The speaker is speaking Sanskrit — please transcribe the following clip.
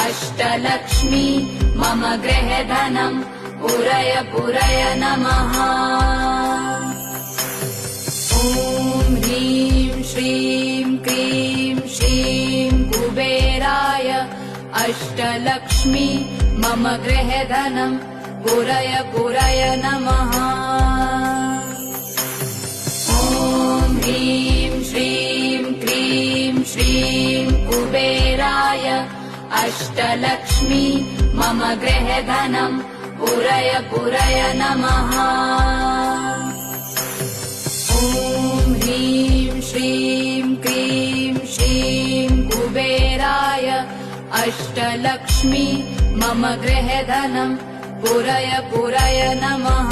अष्टलक्ष्मी मम गृहधनं पुरय पुरय नमः। ॐ ह्रीं श्रीं क्रीं श्रीं कुबेराय अष्टलक्ष्मी मम गृहधनं पुरय पुरय नमः। ॐ ह्रीं श्रीं क्रीं श्रीं कुबेराय अष्टलक्ष्मी मम गृहधनं पुरय पुरय नमः। ॐ ह्रीं श्रीं क्रीं श्रीं कुबेराय अष्टलक्ष्मी मम गृहधनं पुरय पुरय नमः।